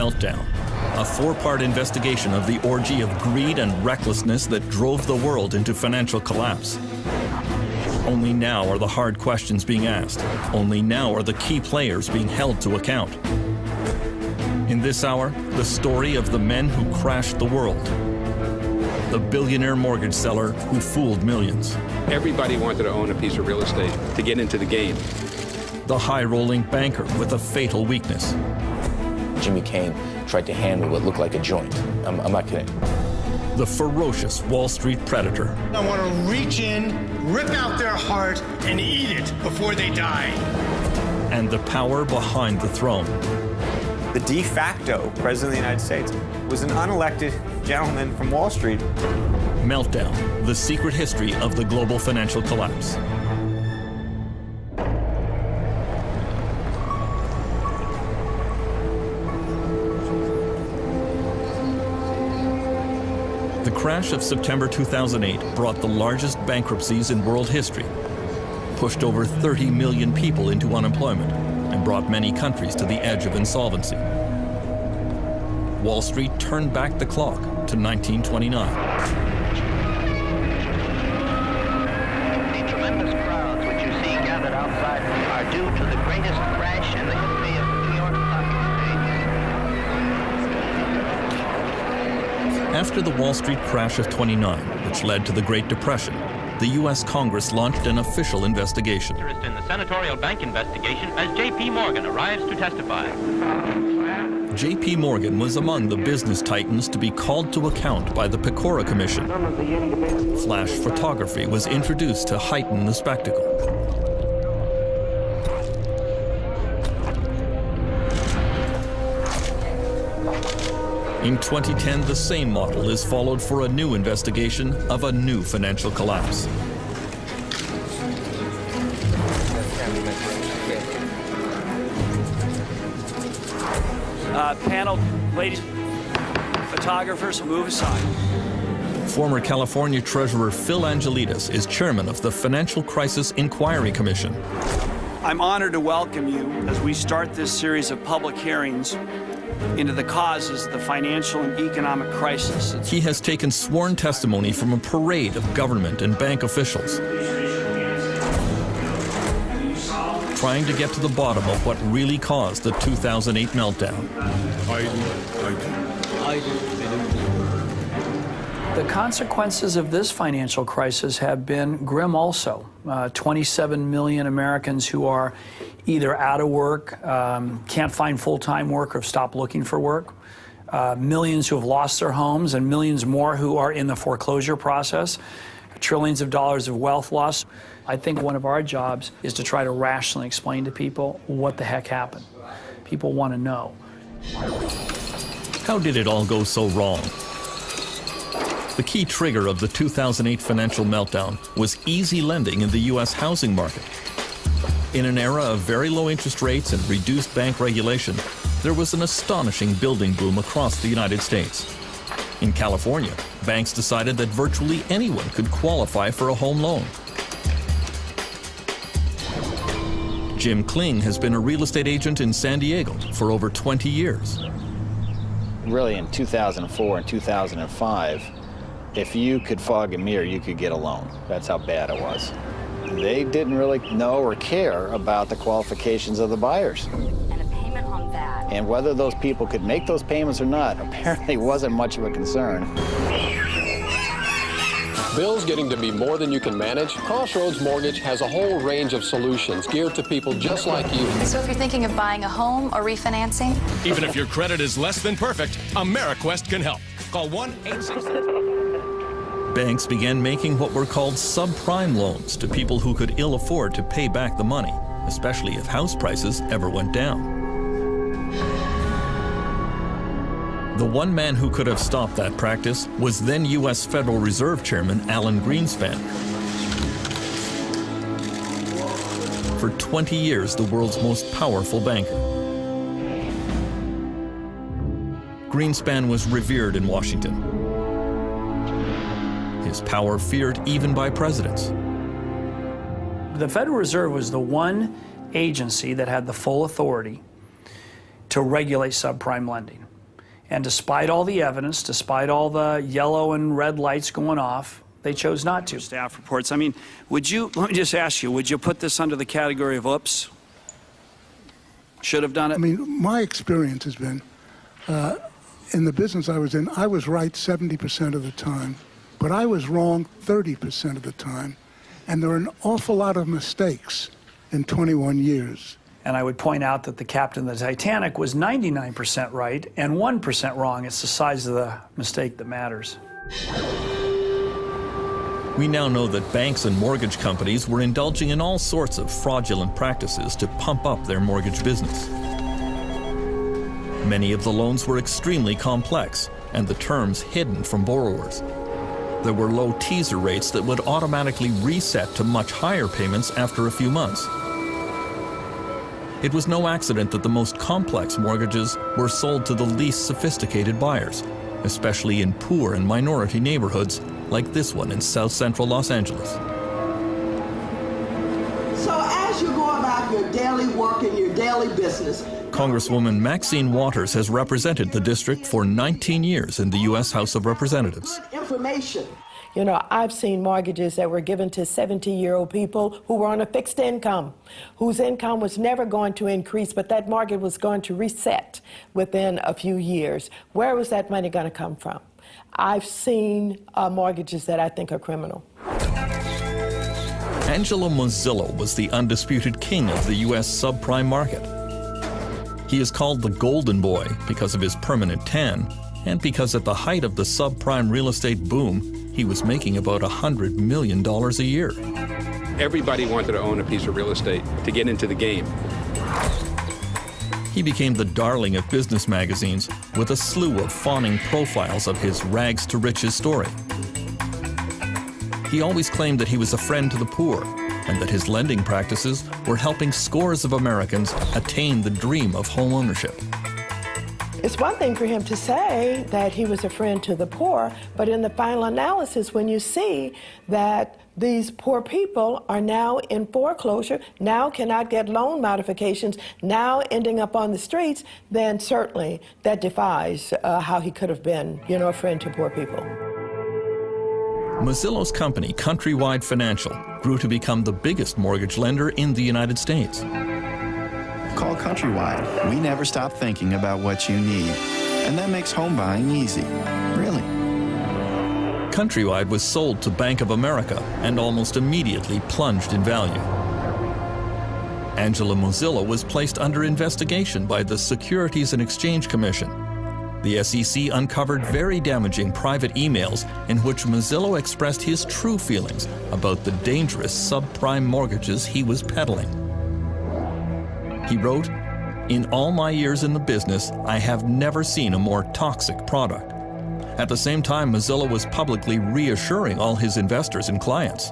Meltdown, a four-part investigation of the orgy of greed and recklessness that drove the world into financial collapse. Only now are the hard questions being asked. Only now are the key players being held to account. In this hour, the story of the men who crashed the world. The billionaire mortgage seller who fooled millions. Everybody wanted to own a piece of real estate to get into the game. The high-rolling banker with a fatal weakness. Jimmy Cain tried to handle what looked like a joint. I'm not kidding. The ferocious Wall Street predator. I want to reach in, rip out their heart, and eat it before they die. And the power behind the throne. The de facto president of the United States was an unelected gentleman from Wall Street. Meltdown, the secret history of the global financial collapse. The crash of September 2008 brought the largest bankruptcies in world history, pushed over 30 million people into unemployment, and brought many countries to the edge of insolvency. Wall Street turned back the clock to 1929. The tremendous crowds which you see gathered outside are due to the greatest crash in the history of the New York Stock Exchange. After the Wall Street crash of '29, which led to the Great Depression, the U.S. Congress launched an official investigation. In the senatorial bank investigation as J.P. Morgan arrives to testify. J.P. Morgan was among the business titans to be called to account by the Pecora Commission. Flash photography was introduced to heighten the spectacle. In 2010, the same model is followed for a new investigation of a new financial collapse. Panel, ladies, photographers, move aside. Former California Treasurer Phil Angelides is chairman of the Financial Crisis Inquiry Commission. I'm honored to welcome you as we start this series of public hearings into the causes of the financial and economic crisis. He has taken sworn testimony from a parade of government and bank officials, trying to get to the bottom of what really caused the 2008 meltdown. The consequences of this financial crisis have been grim also. 27 million Americans who are either out of work, can't find full-time work, or stopped looking for work. Millions who have lost their homes, and millions more who are in the foreclosure process. Trillions of dollars of wealth loss. I think one of our jobs is to try to rationally explain to people what the heck happened. People want to know. How did it all go so wrong? The key trigger of the 2008 financial meltdown was easy lending in the U.S. housing market. In an era of very low interest rates and reduced bank regulation, there was an astonishing building boom across the United States. In California, banks decided that virtually anyone could qualify for a home loan. Jim Kling has been a real estate agent in San Diego for over 20 years. Really, in 2004 and 2005, if you could fog a mirror, you could get a loan. That's how bad it was. They didn't really know or care about the qualifications of the buyers. And a payment on that. And whether those people could make those payments or not apparently wasn't much of a concern. Bills getting to be more than you can manage? Crossroads Mortgage has a whole range of solutions geared to people just like you. So if you're thinking of buying a home or refinancing? Even if your credit is less than perfect, AmeriQuest can help. Call 1-866. Banks began making what were called subprime loans to people who could ill afford to pay back the money, especially if house prices ever went down. The one man who could have stopped that practice was then U.S. Federal Reserve Chairman Alan Greenspan. For 20 years, the world's most powerful banker. Greenspan was revered in Washington. His power feared even by presidents. The Federal Reserve was the one agency that had the full authority to regulate subprime lending. And despite all the evidence, despite all the yellow and red lights going off, they chose not to. Staff reports. I mean, let me just ask you, would you put this under the category of oops? Should have done it? I mean, my experience has been, in the business I was in, I was right 70% of the time, but I was wrong 30% of the time. And there are an awful lot of mistakes in 21 years. And I would point out that the captain of the Titanic was 99% right and 1% wrong. It's the size of the mistake that matters. We now know that banks and mortgage companies were indulging in all sorts of fraudulent practices to pump up their mortgage business. Many of the loans were extremely complex and the terms hidden from borrowers. There were low teaser rates that would automatically reset to much higher payments after a few months. It was no accident that the most complex mortgages were sold to the least sophisticated buyers, especially in poor and minority neighborhoods like this one in South Central Los Angeles. So as you go about your daily work and your daily business, Congresswoman Maxine Waters has represented the district for 19 years in the U.S. House of Representatives. information. You know, I've seen mortgages that were given to 70-year-old people who were on a fixed income, whose income was never going to increase, but that mortgage was going to reset within a few years. Where was that money going to come from? I've seen mortgages that I think are criminal. Angelo Mozillo was the undisputed king of the U.S. subprime market. He is called the Golden Boy because of his permanent tan and because at the height of the subprime real estate boom, he was making about $100 million a year. Everybody wanted to own a piece of real estate to get into the game. He became the darling of business magazines with a slew of fawning profiles of his rags to riches story. He always claimed that he was a friend to the poor and that his lending practices were helping scores of Americans attain the dream of home ownership. It's one thing for him to say that he was a friend to the poor, but in the final analysis, when you see that these poor people are now in foreclosure, now cannot get loan modifications, now ending up on the streets, then certainly that defies how he could have been, you know, a friend to poor people. Mozillo's company, Countrywide Financial, grew to become the biggest mortgage lender in the United States. Call Countrywide. We never stop thinking about what you need. And that makes home buying easy. Really. Countrywide was sold to Bank of America and almost immediately plunged in value. Angelo Mozillo was placed under investigation by the Securities and Exchange Commission. The SEC uncovered very damaging private emails in which Mozillo expressed his true feelings about the dangerous subprime mortgages he was peddling. He wrote, "In all my years in the business, I have never seen a more toxic product." At the same time, Mozillo was publicly reassuring all his investors and clients.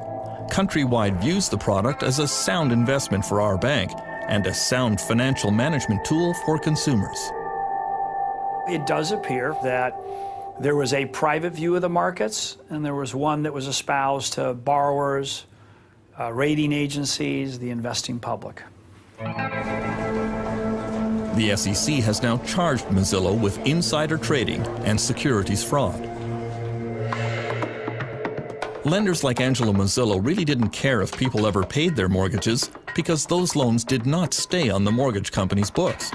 Countrywide views the product as a sound investment for our bank and a sound financial management tool for consumers. It does appear that there was a private view of the markets, and there was one that was espoused to borrowers, rating agencies, the investing public. The SEC has now charged Mozillo with insider trading and securities fraud. Lenders like Angelo Mozillo really didn't care if people ever paid their mortgages because those loans did not stay on the mortgage company's books.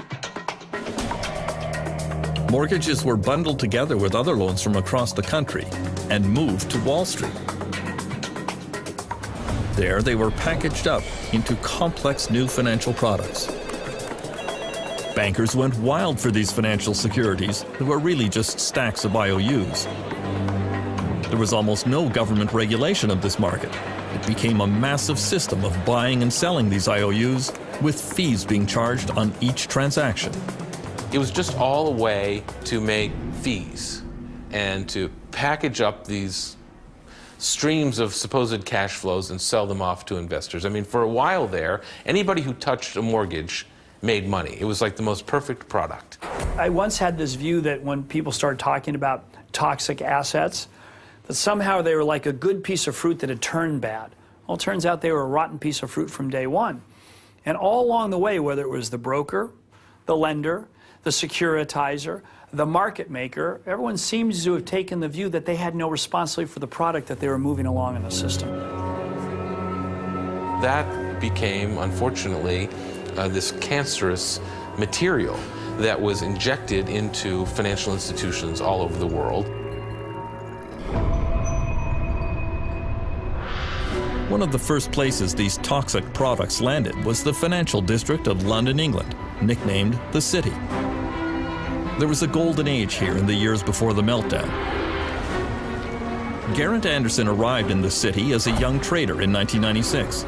Mortgages were bundled together with other loans from across the country and moved to Wall Street. There, they were packaged up into complex new financial products. Bankers went wild for these financial securities that were really just stacks of IOUs. There was almost no government regulation of this market. It became a massive system of buying and selling these IOUs, with fees being charged on each transaction. It was just all a way to make fees and to package up these streams of supposed cash flows and sell them off to investors. I mean, for a while there, anybody who touched a mortgage made money. It was like the most perfect product. I once had this view that when people started talking about toxic assets, that somehow they were like a good piece of fruit that had turned bad. Well, it turns out they were a rotten piece of fruit from day one. And all along the way, whether it was the broker, the lender, the securitizer, the market maker, everyone seems to have taken the view that they had no responsibility for the product that they were moving along in the system. That became, unfortunately, this cancerous material that was injected into financial institutions all over the world. One of the first places these toxic products landed was the financial district of London, England, nicknamed the City. There was a golden age here in the years before the meltdown. Geraint Anderson arrived in the city as a young trader in 1996.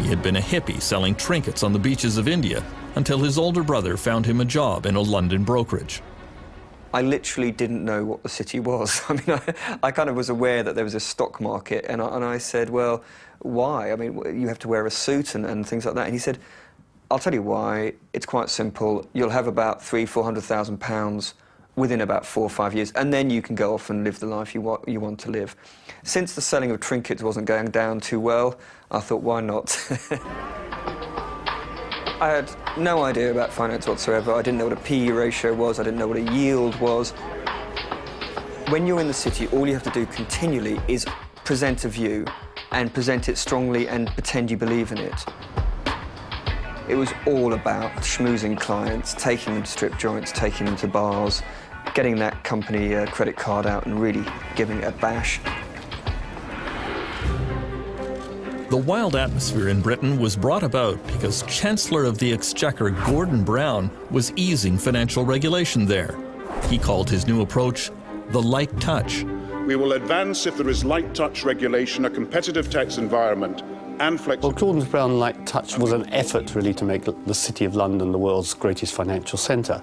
He had been a hippie selling trinkets on the beaches of India until his older brother found him a job in a London brokerage. I literally didn't know what the city was. I mean, I kind of was aware that there was a stock market, and I said, well, why? I mean, you have to wear a suit and things like that. And he said, I'll tell you why. It's quite simple. You'll have about £300,000-400,000 within about 4 or 5 years, and then you can go off and live the life you want to live. Since the selling of trinkets wasn't going down too well, I thought, why not? I had no idea about finance whatsoever. I didn't know what a PE ratio was. I didn't know what a yield was. When you're in the city, all you have to do continually is present a view and present it strongly and pretend you believe in it. It was all about schmoozing clients, taking them to strip joints, taking them to bars, getting that company credit card out and really giving it a bash. The wild atmosphere in Britain was brought about because Chancellor of the Exchequer Gordon Brown was easing financial regulation there. He called his new approach the light touch. We will advance if there is light touch regulation, a competitive tax environment, and flexible. Well, Gordon Brown light touch was an effort really to make the City of London the world's greatest financial centre.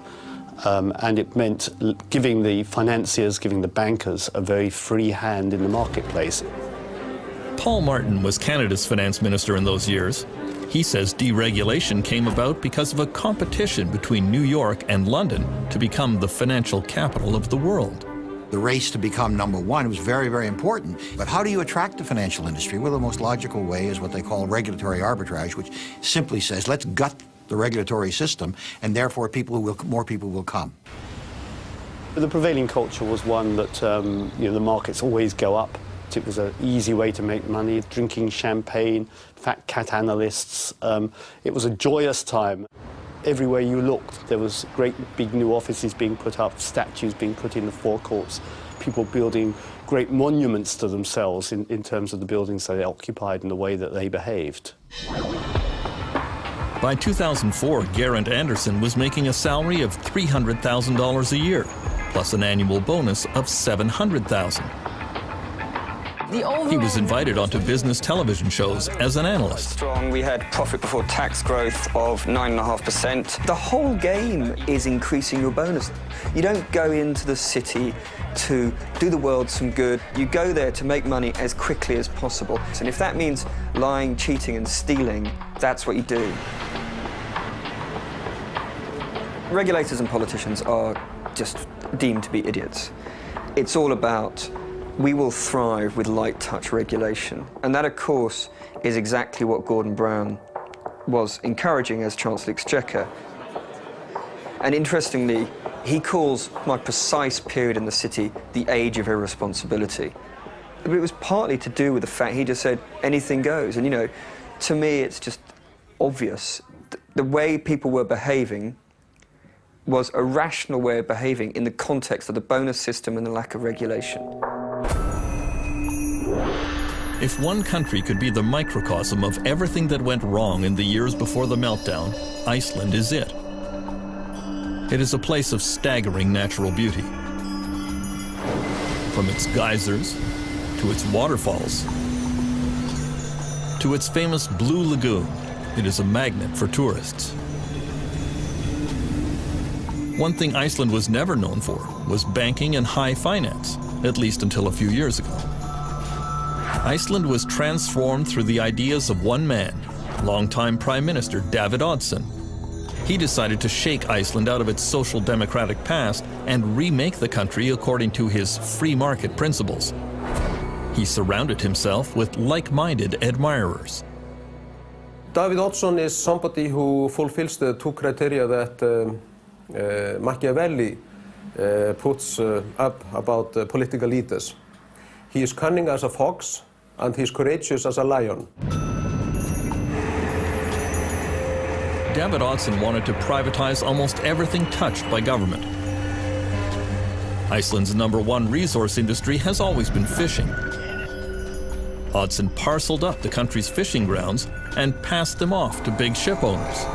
And it meant giving the financiers, giving the bankers a very free hand in the marketplace. Paul Martin was Canada's finance minister in those years. He says deregulation came about because of a competition between New York and London to become the financial capital of the world. The race to become #1 was very, very important. But how do you attract the financial industry? Well, the most logical way is what they call regulatory arbitrage, which simply says, let's gut the regulatory system, and therefore more people will come. The prevailing culture was one that the markets always go up. It was an easy way to make money, drinking champagne, fat cat analysts. It was a joyous time. Everywhere you looked, there was great big new offices being put up, statues being put in the forecourts, people building great monuments to themselves in terms of the buildings they occupied and the way that they behaved. By 2004, Geraint Anderson was making a salary of $300,000 a year, plus an annual bonus of $700,000. He was invited onto business television shows as an analyst. We had profit before tax growth of 9.5%. The whole game is increasing your bonus. You don't go into the city to do the world some good. You go there to make money as quickly as possible. And if that means lying, cheating and stealing, that's what you do. Regulators and politicians are just deemed to be idiots. It's all about we will thrive with light touch regulation. And that, of course, is exactly what Gordon Brown was encouraging as Chancellor of the Exchequer. And interestingly, he calls my precise period in the city the age of irresponsibility. But it was partly to do with the fact he just said anything goes. And, to me, it's just obvious. The way people were behaving was a rational way of behaving in the context of the bonus system and the lack of regulation. If one country could be the microcosm of everything that went wrong in the years before the meltdown, Iceland is it. It is a place of staggering natural beauty. From its geysers, to its waterfalls, to its famous Blue Lagoon, it is a magnet for tourists. One thing Iceland was never known for was banking and high finance, at least until a few years ago. Iceland was transformed through the ideas of one man, longtime Prime Minister David Oddsson. He decided to shake Iceland out of its social democratic past and remake the country according to his free market principles. He surrounded himself with like-minded admirers. David Oddsson is somebody who fulfills the two criteria that Machiavelli puts up about political leaders. He is cunning as a fox and he is courageous as a lion. David Oddsson wanted to privatize almost everything touched by government. Iceland's #1 resource industry has always been fishing. Oddsson parceled up the country's fishing grounds and passed them off to big ship owners.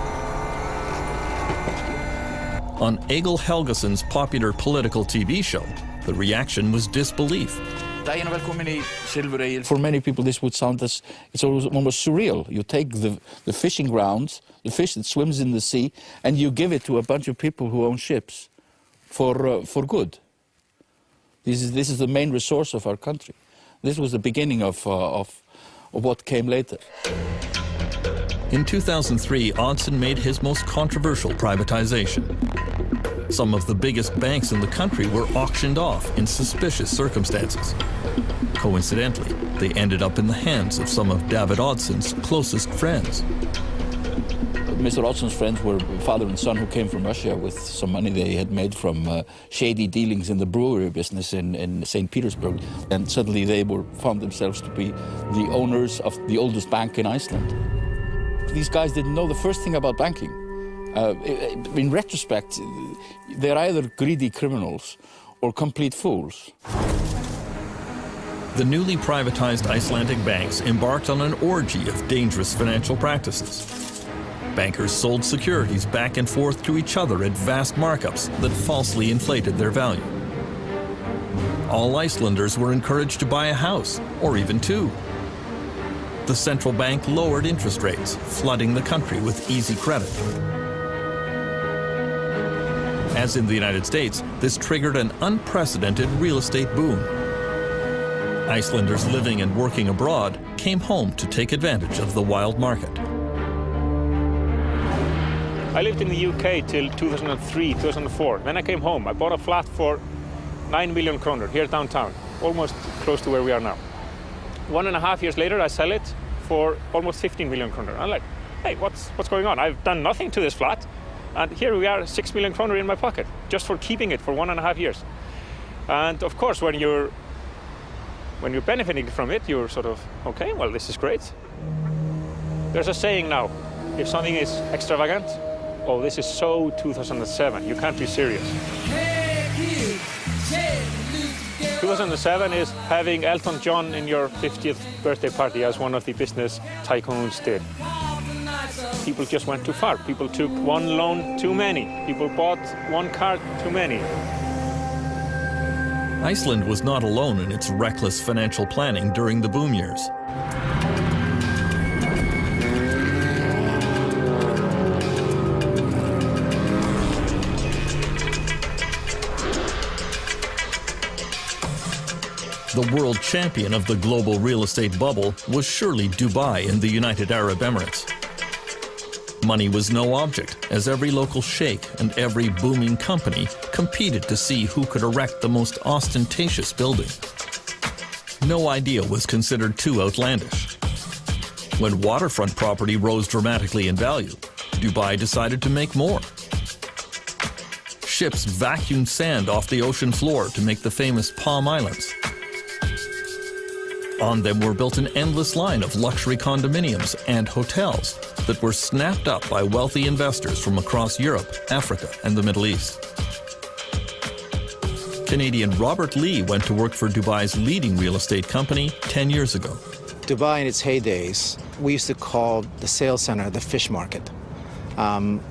On Egil Helgason's popular political TV show, the reaction was disbelief. For many people, this would sound as it's almost surreal. You take the fishing grounds, the fish that swims in the sea, and you give it to a bunch of people who own ships for good. This is the main resource of our country. This was the beginning of what came later. In 2003, Oddsson made his most controversial privatization. Some of the biggest banks in the country were auctioned off in suspicious circumstances. Coincidentally, they ended up in the hands of some of David Oddsson's closest friends. Mr. Oddsson's friends were father and son who came from Russia with some money they had made from shady dealings in the brewery business in St. Petersburg. And suddenly they found themselves to be the owners of the oldest bank in Iceland. These guys didn't know the first thing about banking. In retrospect, they're either greedy criminals or complete fools. The newly privatized Icelandic banks embarked on an orgy of dangerous financial practices. Bankers sold securities back and forth to each other at vast markups that falsely inflated their value. All Icelanders were encouraged to buy a house, or even two. The central bank lowered interest rates, flooding the country with easy credit. As in the United States, this triggered an unprecedented real estate boom. Icelanders living and working abroad came home to take advantage of the wild market. I lived in the UK till 2003, 2004. Then I came home. I bought a flat for 9 million kroner here downtown, almost close to where we are now. 1.5 years later, I sell it for almost 15 million kroner. I'm like, hey, what's going on? I've done nothing to this flat, and here we are, 6 million kroner in my pocket, just for keeping it for 1.5 years. And of course, when you're benefiting from it, you're sort of, okay, well, this is great. There's a saying now, if something is extravagant, oh, this is so 2007, you can't be serious. 2007 is having Elton John in your 50th birthday party, as one of the business tycoons did. People just went too far. People took one loan too many. People bought one car too many. Iceland was not alone in its reckless financial planning during the boom years. The world champion of the global real estate bubble was surely Dubai in the United Arab Emirates. Money was no object, as every local sheikh and every booming company competed to see who could erect the most ostentatious building. No idea was considered too outlandish. When waterfront property rose dramatically in value, Dubai decided to make more. Ships vacuumed sand off the ocean floor to make the famous Palm Islands. On them were built an endless line of luxury condominiums and hotels that were snapped up by wealthy investors from across Europe, Africa, and the Middle East. Canadian Robert Lee went to work for Dubai's leading real estate company 10 years ago. Dubai in its heydays, we used to call the sales center the fish market.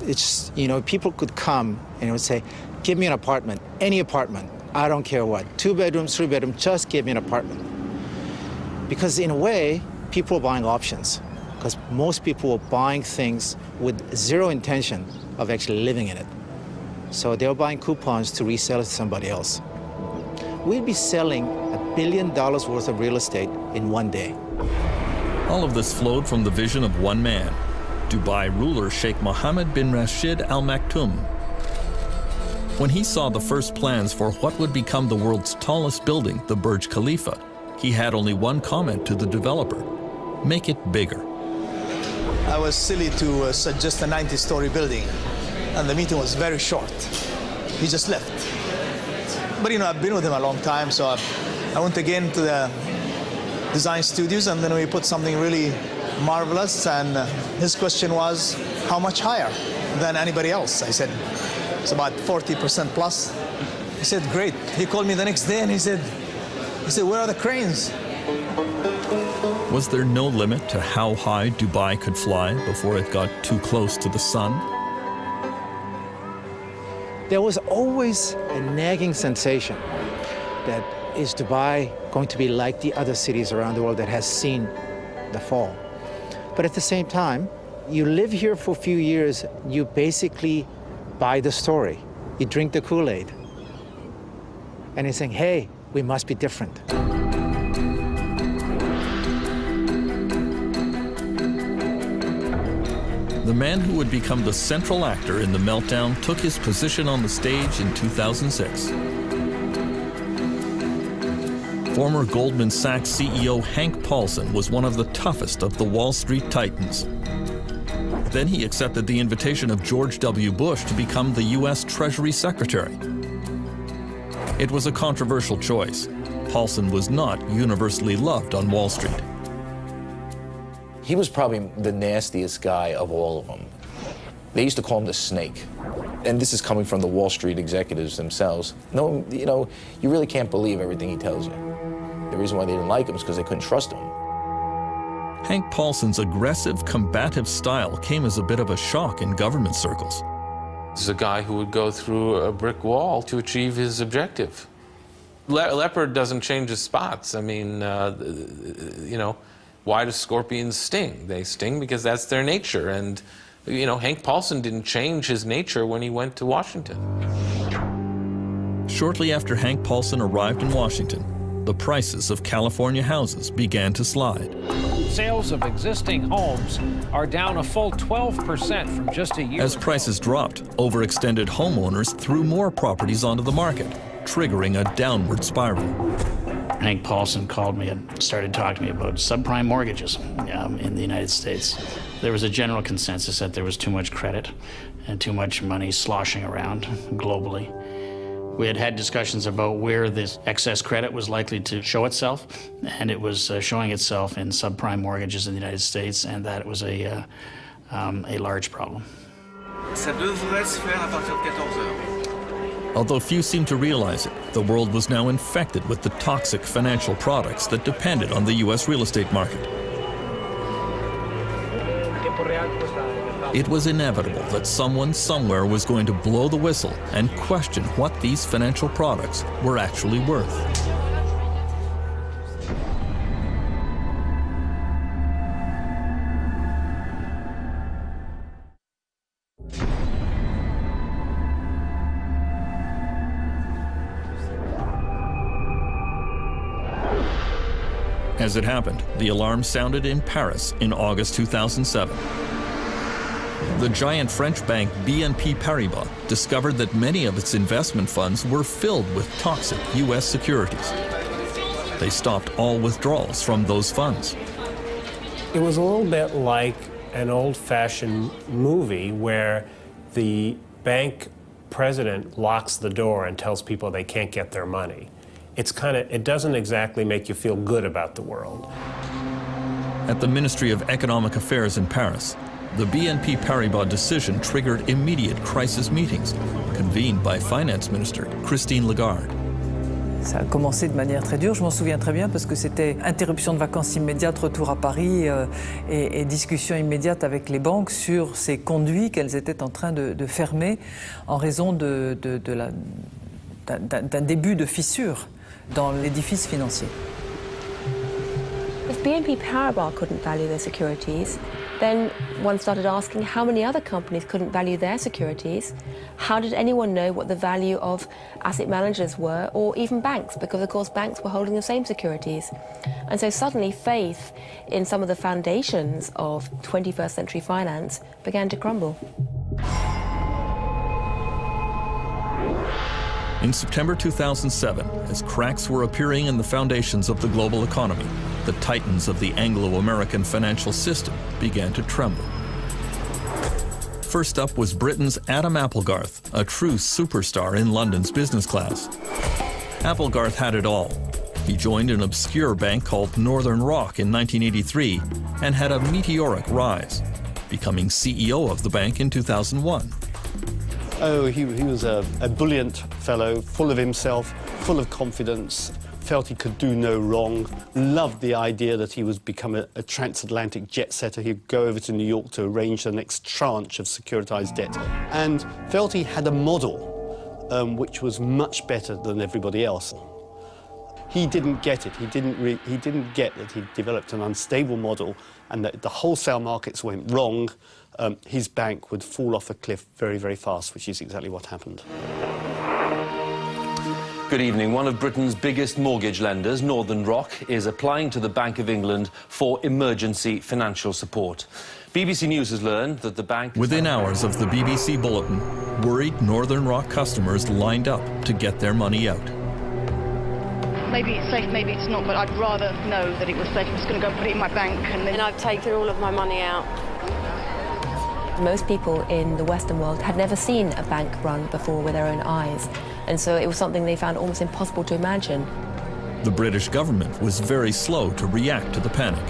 It's, you know, people could come and would say, give me an apartment, any apartment, I don't care what, 2 bedrooms, 3 bedrooms, just give me an apartment. Because in a way, people are buying options, because most people are buying things with zero intention of actually living in it. So they're buying coupons to resell it to somebody else. We'd be selling $1 billion worth of real estate in one day. All of this flowed from the vision of one man, Dubai ruler Sheikh Mohammed bin Rashid Al Maktoum. When he saw the first plans for what would become the world's tallest building, the Burj Khalifa, he had only one comment to the developer: make it bigger. I was silly to suggest a 90-story building. and the meeting was very short. He just left. But you know, I've been with him a long time, so I went again to the design studios, and then we put something really marvelous, and his question was, how much higher than anybody else? I said, it's about 40% plus. He said, great. He called me the next day and he said, where are the cranes? Was there no limit to how high Dubai could fly before it got too close to the sun? There was always a nagging sensation that is Dubai going to be like the other cities around the world that has seen the fall? But at the same time, you live here for a few years, you basically buy the story. You drink the Kool-Aid. And you're saying, hey, we must be different. The man who would become the central actor in the meltdown took his position on the stage in 2006. Former Goldman Sachs CEO Hank Paulson was one of the toughest of the Wall Street titans. Then he accepted the invitation of George W. Bush to become the U.S. Treasury Secretary. It was a controversial choice. Paulson was not universally loved on Wall Street. He was probably the nastiest guy of all of them. They used to call him the snake. And this is coming from the Wall Street executives themselves. No, you know, you really can't believe everything he tells you. The reason why they didn't like him is because they couldn't trust him. Hank Paulson's aggressive, combative style came as a bit of a shock in government circles. This is a guy who would go through a brick wall to achieve his objective. Leopard doesn't change his spots. I mean, you know, why do scorpions sting? They sting because that's their nature. And, you know, Hank Paulson didn't change his nature when he went to Washington. Shortly after Hank Paulson arrived in Washington, the prices of California houses began to slide. Sales of existing homes are down a full 12% from just a year As prices dropped, overextended homeowners threw more properties onto the market, triggering a downward spiral. Hank Paulson called me and started talking to me about subprime mortgages in the United States. There was a general consensus that there was too much credit and too much money sloshing around globally. We had had discussions about where this excess credit was likely to show itself, and it was showing itself in subprime mortgages in the United States, and that it was a large problem. Although few seem to realize it, the world was now infected with the toxic financial products that depended on the U.S. real estate market. It was inevitable that someone somewhere was going to blow the whistle and question what these financial products were actually worth. As it happened, the alarm sounded in Paris in August 2007. The giant French bank BNP Paribas discovered that many of its investment funds were filled with toxic U.S. securities. They stopped all withdrawals from those funds. It was a little bit like an old-fashioned movie where the bank president locks the door and tells people they can't get their money. It doesn't exactly make you feel good about the world. At the Ministry of Economic Affairs in Paris, the BNP Paribas decision triggered immediate crisis meetings, convened by Finance Minister Christine Lagarde. Ça a commencé de manière très dure, je m'en souviens très bien, parce que c'était interruption de vacances immédiate, retour à Paris et discussion immédiate avec les banques sur ces conduits qu'elles étaient en train de fermer en raison d'un début de fissure dans l'édifice financier. If BNP Paribas couldn't value their securities, then one started asking how many other companies couldn't value their securities. How did anyone know what the value of asset managers were, or even banks? Because of course banks were holding the same securities. And so suddenly faith in some of the foundations of 21st century finance began to crumble. In September 2007, as cracks were appearing in the foundations of the global economy, the titans of the Anglo-American financial system began to tremble. First up was Britain's Adam Applegarth, a true superstar in London's business class. Applegarth had it all. He joined an obscure bank called Northern Rock in 1983 and had a meteoric rise, becoming CEO of the bank in 2001. Oh, he was a brilliant fellow, full of himself, full of confidence, felt he could do no wrong, loved the idea that he would become a transatlantic jet setter. He'd go over to New York to arrange the next tranche of securitized debt, and felt he had a model which was much better than everybody else. He didn't get it. He didn't get that he developed an unstable model and that the wholesale markets went wrong. His bank would fall off a cliff very, very fast, which is exactly what happened. Good evening. One of Britain's biggest mortgage lenders, Northern Rock, is applying to the Bank of England for emergency financial support. BBC News has learned that the bank... Within hours of the BBC bulletin, worried Northern Rock customers lined up to get their money out. Maybe it's safe, maybe it's not, but I'd rather know that it was safe. I'm just going to go put it in my bank and I've taken all of my money out. Most people in the Western world had never seen a bank run before with their own eyes, and so it was something they found almost impossible to imagine. The British government was very slow to react to the panic.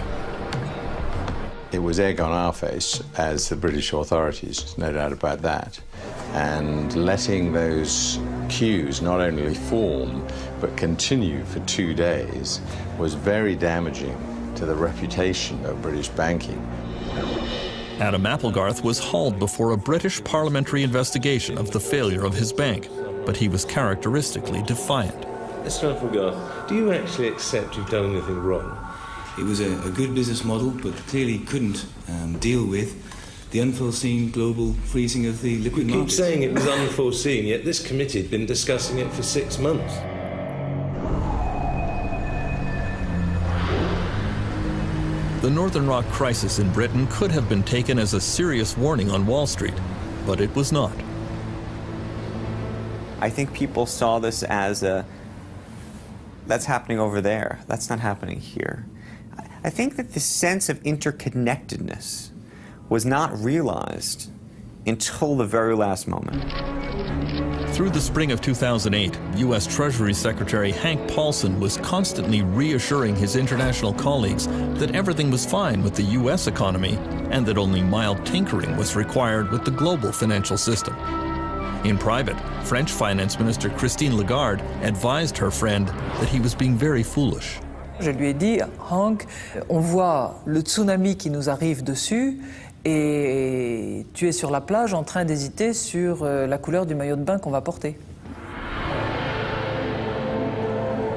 It was egg on our face as the British authorities, no doubt about that. And letting those queues not only form, but continue for 2 days was very damaging to the reputation of British banking. Adam Applegarth was hauled before a British parliamentary investigation of the failure of his bank, but he was characteristically defiant. Mr. Applegarth, do you actually accept you've done anything wrong? It was a good business model, but clearly couldn't deal with the unforeseen global freezing of the liquid markets. You keep saying it was unforeseen, yet this committee had been discussing it for 6 months. The Northern Rock crisis in Britain could have been taken as a serious warning on Wall Street, but it was not. I think people saw this as that's happening over there, that's not happening here. I think that the sense of interconnectedness was not realized until the very last moment. Through the spring of 2008, U.S. Treasury Secretary Hank Paulson was constantly reassuring his international colleagues that everything was fine with the U.S. economy and that only mild tinkering was required with the global financial system. In private, French Finance Minister Christine Lagarde advised her friend that he was being very foolish. Je lui ai dit, Hank, on voit le tsunami qui nous arrive dessus et tu es sur la plage en train d'hésiter sur la couleur du maillot de bain qu'on va porter.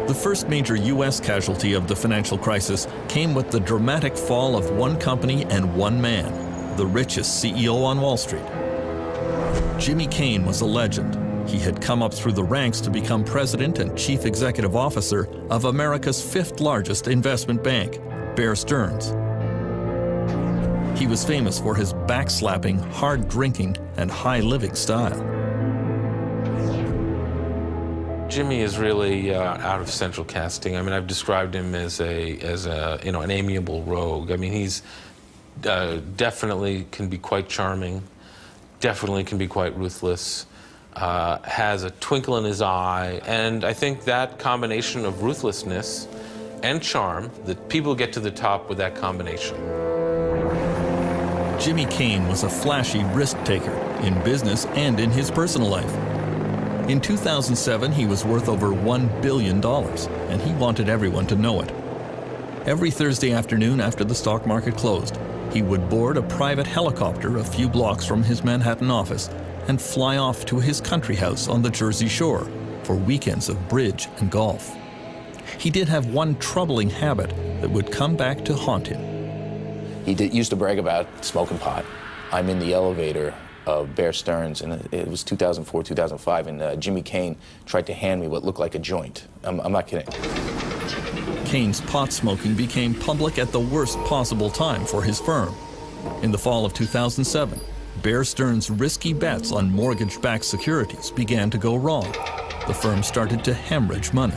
The first major U.S. casualty of the financial crisis came with the dramatic fall of one company and one man, the richest CEO on Wall Street. Jimmy Cain was a legend. He had come up through the ranks to become president and chief executive officer of America's fifth largest investment bank, Bear Stearns. He was famous for his backslapping, hard drinking, and high living style. Jimmy is really out of central casting. I mean, I've described him as an amiable rogue. I mean, he's definitely can be quite charming, definitely can be quite ruthless, has a twinkle in his eye, and I think that combination of ruthlessness and charm, that people get to the top with that combination. Jimmy Cain was a flashy risk-taker in business and in his personal life. In 2007, he was worth over $1 billion, and he wanted everyone to know it. Every Thursday afternoon after the stock market closed, he would board a private helicopter a few blocks from his Manhattan office and fly off to his country house on the Jersey Shore for weekends of bridge and golf. He did have one troubling habit that would come back to haunt him. He used to brag about smoking pot. I'm in the elevator of Bear Stearns, and it was 2004, 2005, and Jimmy Cain tried to hand me what looked like a joint. I'm not kidding. Cain's pot smoking became public at the worst possible time for his firm. In the fall of 2007, Bear Stearns' risky bets on mortgage-backed securities began to go wrong. The firm started to hemorrhage money.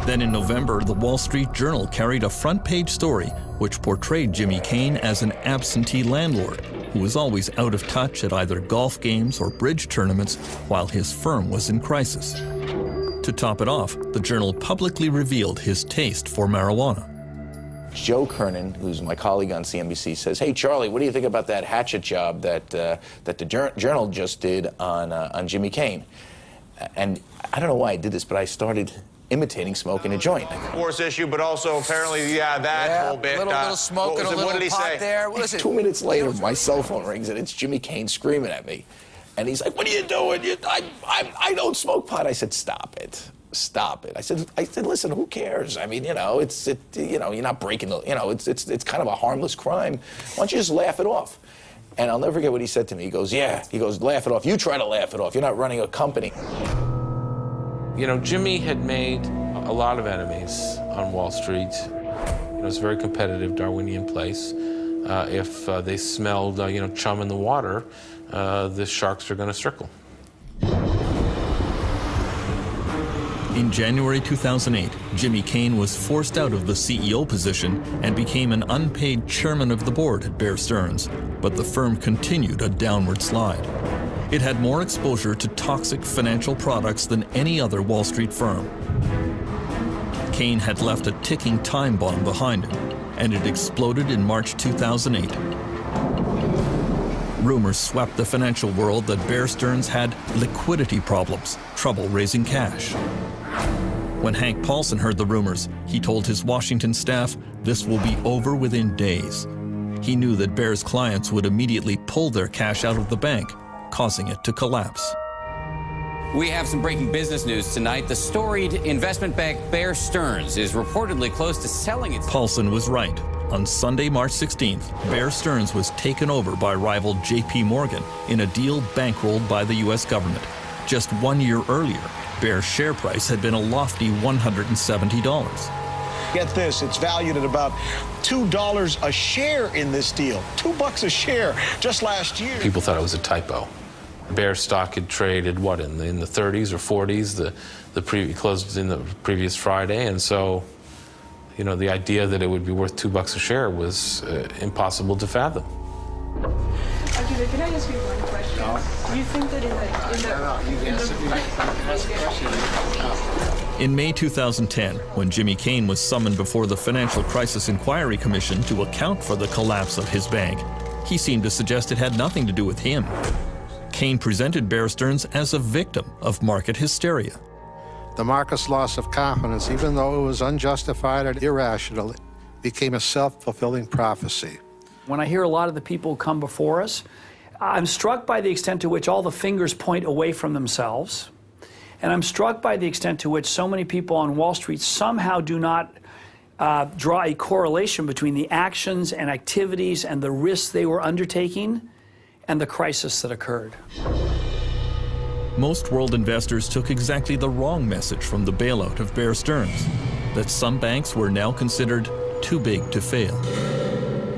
Then in November, the Wall Street Journal carried a front-page story which portrayed Jimmy Cain as an absentee landlord who was always out of touch at either golf games or bridge tournaments while his firm was in crisis. To top it off, the Journal publicly revealed his taste for marijuana. Joe Kernan, who's my colleague on CNBC, says, "Hey, Charlie, what do you think about that hatchet job that the Journal just did on Jimmy Cain?" And I don't know why I did this, but I started imitating smoking a joint. Force issue, but also apparently, that whole bit. Little smoke and a little what did he pot say? there. What is it? 2 minutes later, my cell phone rings, and it's Jimmy Cain screaming at me. And he's like, "What are you doing? I don't smoke pot." I said, "Stop it. Stop it." I said, "Listen, who cares? I mean, you're not breaking the, it's kind of a harmless crime. Why don't you just laugh it off?" And I'll never forget what he said to me. He goes, "Laugh it off. You try to laugh it off. You're not running a company." Jimmy had made a lot of enemies on Wall Street. It's a very competitive Darwinian place. If they smelled, chum in the water, the sharks are going to circle. In January 2008, Jimmy Cain was forced out of the CEO position and became an unpaid chairman of the board at Bear Stearns, but the firm continued a downward slide. It had more exposure to toxic financial products than any other Wall Street firm. Cain had left a ticking time bomb behind him, and it exploded in March 2008. Rumors swept the financial world that Bear Stearns had liquidity problems, trouble raising cash. When Hank Paulson heard the rumors, he told his Washington staff this will be over within days. He knew that Bear's clients would immediately pull their cash out of the bank, causing it to collapse. We have some breaking business news tonight. The storied investment bank Bear Stearns is reportedly close to selling its... Paulson was right. On Sunday, March 16th, Bear Stearns was taken over by rival J.P. Morgan in a deal bankrolled by the U.S. government. Just 1 year earlier, Bear's share price had been a lofty $170. Get this, it's valued at about $2 a share in this deal. $2 a share just last year. People thought it was a typo. Bear stock had traded, in the 30s or 40s? The closed in the previous Friday, and so, the idea that it would be worth $2 a share was impossible to fathom. Okay, can I ask you one question? No. Do you think that In May 2010, when Jimmy Cain was summoned before the Financial Crisis Inquiry Commission to account for the collapse of his bank, he seemed to suggest it had nothing to do with him. Cain presented Bear Stearns as a victim of market hysteria. The market's loss of confidence, even though it was unjustified and irrational, became a self-fulfilling prophecy. When I hear a lot of the people who come before us, I'm struck by the extent to which all the fingers point away from themselves. And I'm struck by the extent to which so many people on Wall Street somehow do not draw a correlation between the actions and activities and the risks they were undertaking and the crisis that occurred. Most world investors took exactly the wrong message from the bailout of Bear Stearns, that some banks were now considered too big to fail.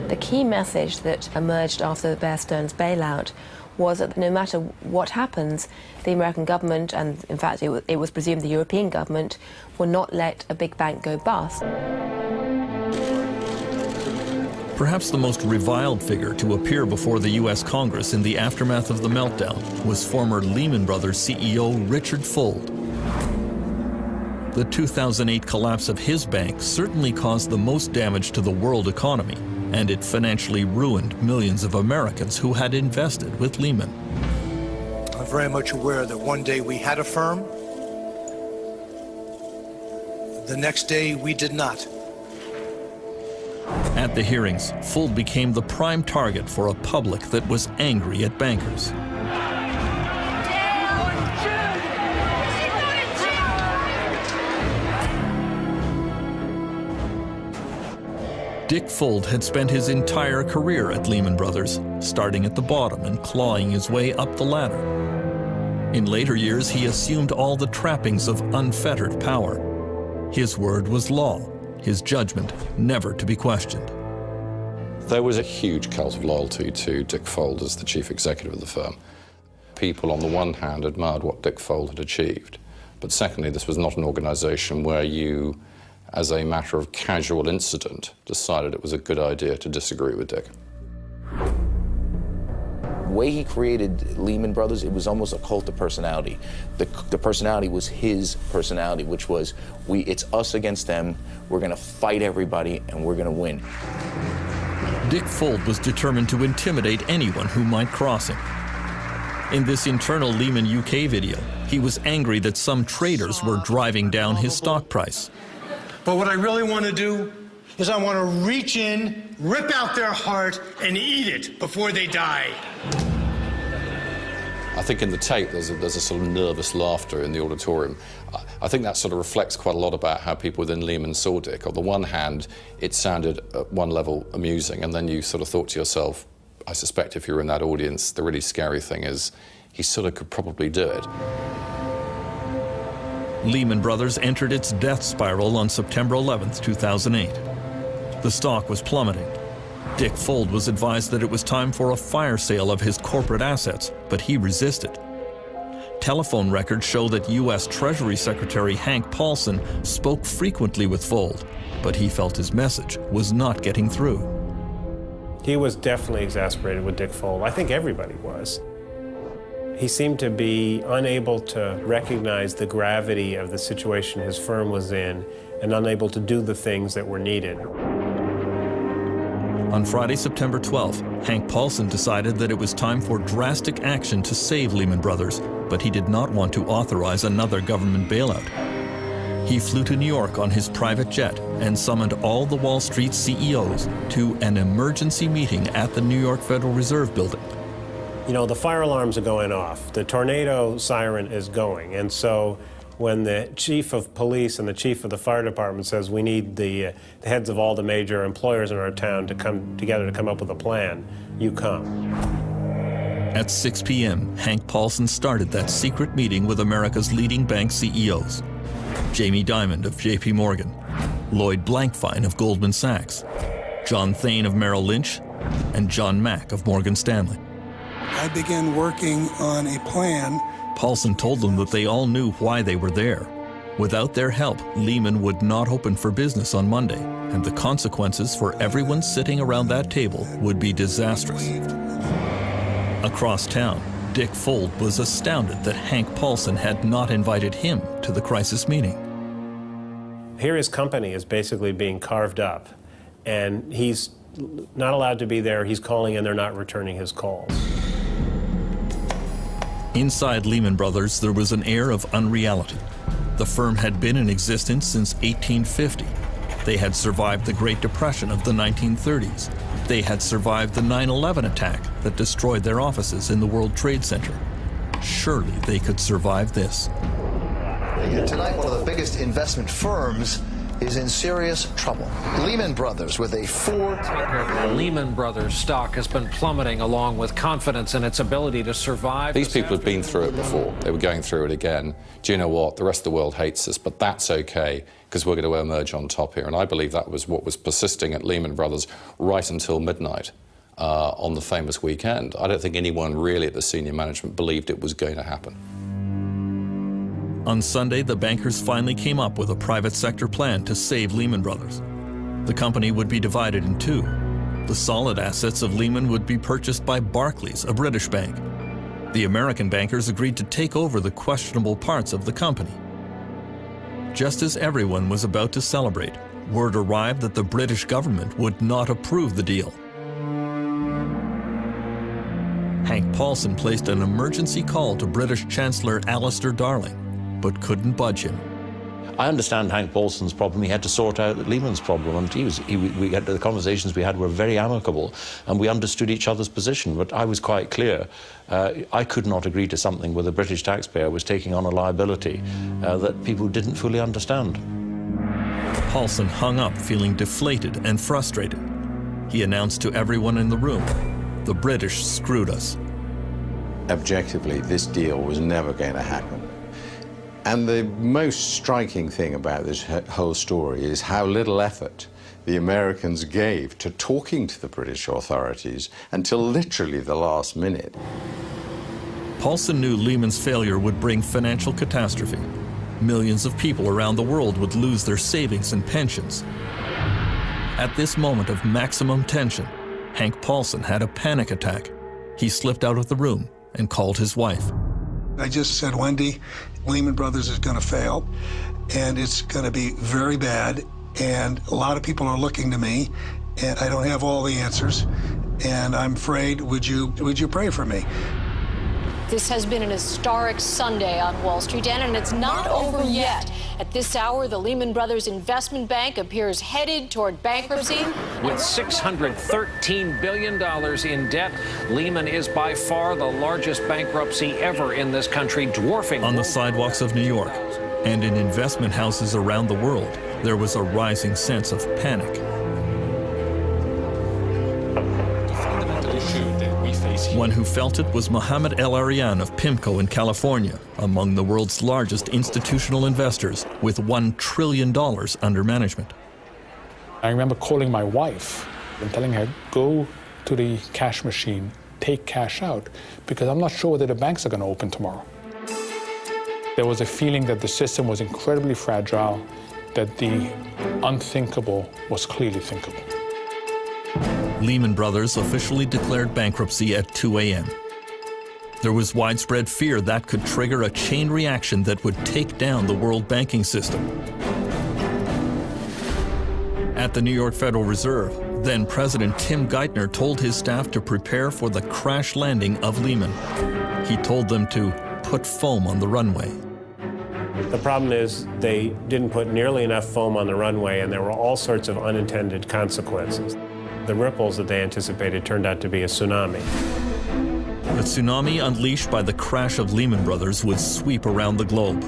The key message that emerged after the Bear Stearns bailout was that no matter what happens, the American government, and in fact it was presumed the European government, will not let a big bank go bust. Perhaps the most reviled figure to appear before the U.S. Congress in the aftermath of the meltdown was former Lehman Brothers CEO Richard Fuld. The 2008 collapse of his bank certainly caused the most damage to the world economy, and it financially ruined millions of Americans who had invested with Lehman. I'm very much aware that one day we had a firm, the next day we did not. At the hearings, Fuld became the prime target for a public that was angry at bankers. Dick Fuld had spent his entire career at Lehman Brothers, starting at the bottom and clawing his way up the ladder. In later years, he assumed all the trappings of unfettered power. His word was law, his judgment never to be questioned. There was a huge cult of loyalty to Dick Fuld as the chief executive of the firm. People, on the one hand, admired what Dick Fuld had achieved, but secondly, this was not an organization where you, as a matter of casual incident, decided it was a good idea to disagree with Dick. way he created Lehman Brothers, it was almost a cult of personality. The personality was his personality, which was, it's us against them, we're gonna fight everybody, and we're gonna win. Dick Fuld was determined to intimidate anyone who might cross him. In this internal Lehman UK video, he was angry that some traders were driving down his stock price. But what I really want to do is I want to reach in, rip out their heart, and eat it before they die. I think in the tape there's a sort of nervous laughter in the auditorium. I think that sort of reflects quite a lot about how people within Lehman saw Dick. On the one hand, it sounded at one level amusing, and then you sort of thought to yourself, I suspect if you were in that audience, the really scary thing is he sort of could probably do it. Lehman Brothers entered its death spiral on September 11th, 2008. The stock was plummeting. Dick Fuld was advised that it was time for a fire sale of his corporate assets, but he resisted. Telephone records show that U.S. Treasury Secretary Hank Paulson spoke frequently with Fuld, but he felt his message was not getting through. He was definitely exasperated with Dick Fuld. I think everybody was. He seemed to be unable to recognize the gravity of the situation his firm was in and unable to do the things that were needed. On Friday, September 12th, Hank Paulson decided that it was time for drastic action to save Lehman Brothers, but he did not want to authorize another government bailout. He flew to New York on his private jet and summoned all the Wall Street CEOs to an emergency meeting at the New York Federal Reserve Building. You know, the fire alarms are going off. The tornado siren is going. And so when the chief of police and the chief of the fire department says we need the heads of all the major employers in our town to come together to come up with a plan, you come. At 6 p.m., Hank Paulson started that secret meeting with America's leading bank CEOs. Jamie Dimon of J.P. Morgan, Lloyd Blankfein of Goldman Sachs, John Thain of Merrill Lynch, and John Mack of Morgan Stanley. I began working on a plan. Paulson told them that they all knew why they were there. Without their help, Lehman would not open for business on Monday, and the consequences for everyone sitting around that table would be disastrous. Across town, Dick Fuld was astounded that Hank Paulson had not invited him to the crisis meeting. Here his company is basically being carved up, and he's not allowed to be there. He's calling and they're not returning his calls. Inside Lehman Brothers, there was an air of unreality. The firm had been in existence since 1850. They had survived the Great Depression of the 1930s. They had survived the 9/11 attack that destroyed their offices in the World Trade Center. Surely they could survive this. Tonight, one of the biggest investment firms is in serious trouble. Lehman Brothers with a The Lehman Brothers stock has been plummeting along with confidence in its ability to survive. These people have been through it before. They were going through it again. Do you know what? The rest of the world hates us, but that's okay because we're going to emerge on top here. And I believe that was what was persisting at Lehman Brothers right until midnight on the famous weekend. I don't think anyone really at the senior management believed it was going to happen. On Sunday, the bankers finally came up with a private sector plan to save Lehman Brothers. The company would be divided in two. The solid assets of Lehman would be purchased by Barclays, a British bank. The American bankers agreed to take over the questionable parts of the company. Just as everyone was about to celebrate, word arrived that the British government would not approve the deal. Hank Paulson placed an emergency call to British Chancellor Alistair Darling, but couldn't budge him. I understand Hank Paulson's problem. He had to sort out Lehman's problem, and the conversations we had were very amicable, and we understood each other's position. But I was quite clear. I could not agree to something where the British taxpayer was taking on a liability that people didn't fully understand. Paulson hung up feeling deflated and frustrated. He announced to everyone in the room, "The British screwed us." Objectively, this deal was never going to happen. And the most striking thing about this whole story is how little effort the Americans gave to talking to the British authorities until literally the last minute. Paulson knew Lehman's failure would bring financial catastrophe. Millions of people around the world would lose their savings and pensions. At this moment of maximum tension, Hank Paulson had a panic attack. he slipped out of the room and called his wife. I just said, Wendy, Lehman Brothers is going to fail, and it's going to be very bad, and a lot of people are looking to me, and I don't have all the answers, and I'm afraid, would you pray for me? This has been an historic Sunday on Wall Street, and it's not over yet. At this hour, the Lehman Brothers Investment Bank appears headed toward bankruptcy. With $613 billion in debt, Lehman is by far the largest bankruptcy ever in this country, dwarfing... On the sidewalks of New York and in investment houses around the world, there was a rising sense of panic. One who felt it was Mohamed El-Arian of PIMCO in California, among the world's largest institutional investors with $1 trillion under management. I remember calling my wife and telling her, go to the cash machine, take cash out, because I'm not sure whether the banks are going to open tomorrow. There was a feeling that the system was incredibly fragile, that the unthinkable was clearly thinkable. Lehman Brothers officially declared bankruptcy at 2 a.m. There was widespread fear that could trigger a chain reaction that would take down the world banking system. At the New York Federal Reserve, then President Tim Geithner told his staff to prepare for the crash landing of Lehman. He told them to put foam on the runway. The problem is they didn't put nearly enough foam on the runway, and there were all sorts of unintended consequences. The ripples that they anticipated turned out to be a tsunami. The tsunami unleashed by the crash of Lehman Brothers would sweep around the globe,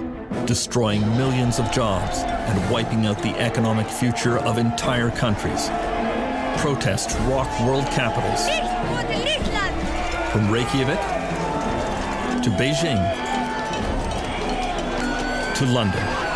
destroying millions of jobs and wiping out the economic future of entire countries. Protests rocked world capitals, from Reykjavik to Beijing to London.